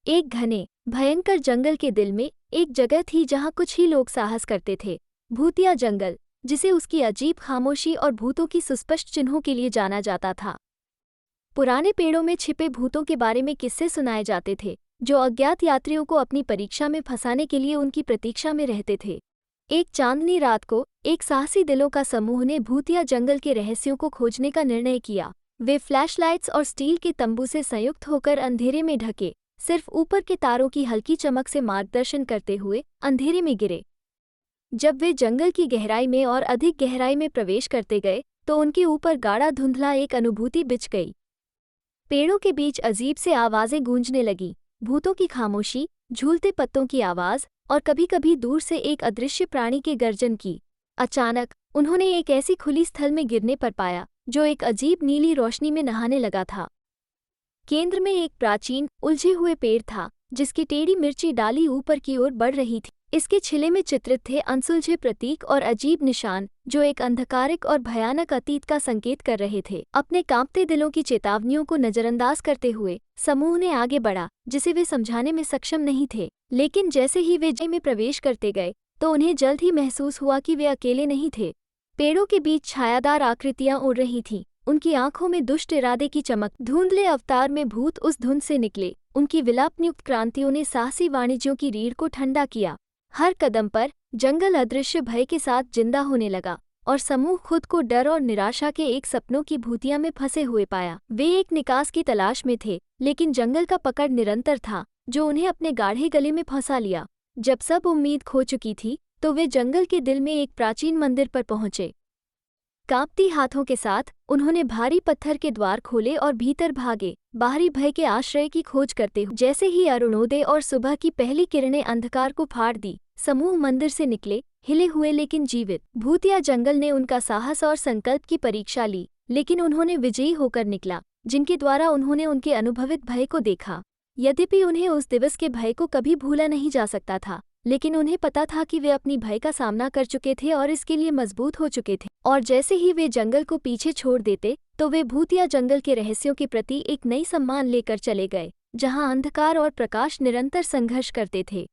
एक घने भयंकर जंगल के दिल में एक जगह थी जहां कुछ ही लोग साहस करते थे। भूतिया जंगल, जिसे उसकी अजीब खामोशी और भूतों की सुस्पष्ट चिन्हों के लिए जाना जाता था। पुराने पेड़ों में छिपे भूतों के बारे में किस्से सुनाए जाते थे, जो अज्ञात यात्रियों को अपनी परीक्षा में फंसाने के लिए उनकी प्रतीक्षा में रहते थे। एक चांदनी रात को एक साहसी दिलों का समूह ने भूतिया जंगल के रहस्यों को खोजने का निर्णय किया। वे फ्लैशलाइट्स और स्टील के तंबू से संयुक्त होकर अंधेरे में ढके, सिर्फ ऊपर के तारों की हल्की चमक से मार्गदर्शन करते हुए अंधेरे में गिरे। जब वे जंगल की गहराई में और अधिक गहराई में प्रवेश करते गए तो उनके ऊपर गाढ़ा धुंधला एक अनुभूति बिछ गई। पेड़ों के बीच अजीब से आवाजें गूंजने लगीं, भूतों की खामोशी, झूलते पत्तों की आवाज और कभी-कभी दूर से एक अदृश्य प्राणी के गर्जन की। अचानक उन्होंने एक ऐसी खुली स्थल में गिरने पर पाया जो एक अजीब नीली रोशनी में नहाने लगा था। केंद्र में एक प्राचीन उलझे हुए पेड़ था, जिसकी टेढ़ी मिर्ची डाली ऊपर की ओर बढ़ रही थी। इसके छिले में चित्रित थे अनसुलझे प्रतीक और अजीब निशान, जो एक अंधकारिक और भयानक अतीत का संकेत कर रहे थे। अपने कांपते दिलों की चेतावनियों को नजरअंदाज करते हुए समूह ने आगे बढ़ा, जिसे वे समझाने में सक्षम नहीं थे। लेकिन जैसे ही वे जंगल में प्रवेश करते गए तो उन्हें जल्द ही महसूस हुआ कि वे अकेले नहीं थे। पेड़ों के बीच छायादार आकृतियां उड़ रही थीं, उनकी आंखों में दुष्ट इरादे की चमक। धुंधले अवतार में भूत उस धुंध से निकले, उनकी विलापयुक्त क्रांतियों ने साहसी वाणिज्यों की रीढ़ को ठंडा किया। हर कदम पर जंगल अदृश्य भय के साथ जिंदा होने लगा और समूह खुद को डर और निराशा के एक सपनों की भूतिया में फंसे हुए पाया। वे एक निकास की तलाश में थे, लेकिन जंगल का पकड़ निरंतर था, जो उन्हें अपने गाढ़े गले में फंसा लिया। जब सब उम्मीद खो चुकी थी तो वे जंगल के दिल में एक प्राचीन मंदिर पर पहुंचे। कांपती हाथों के साथ उन्होंने भारी पत्थर के द्वार खोले और भीतर भागे, बाहरी भय के आश्रय की खोज करते हुए। जैसे ही अरुणोदय और सुबह की पहली किरणें अंधकार को फाड़ दी, समूह मंदिर से निकले, हिले हुए लेकिन जीवित। भूतिया जंगल ने उनका साहस और संकल्प की परीक्षा ली, लेकिन उन्होंने विजयी होकर निकला, जिनके द्वारा उन्होंने उनके अनुभवित भय को देखा। यद्यपि उन्हें उस दिवस के भय को कभी भूला नहीं जा सकता था, लेकिन उन्हें पता था कि वे अपनी भय का सामना कर चुके थे और इसके लिए मजबूत हो चुके थे। और जैसे ही वे जंगल को पीछे छोड़ देते तो वे भूतिया जंगल के रहस्यों के प्रति एक नई सम्मान लेकर चले गए, जहां अंधकार और प्रकाश निरंतर संघर्ष करते थे।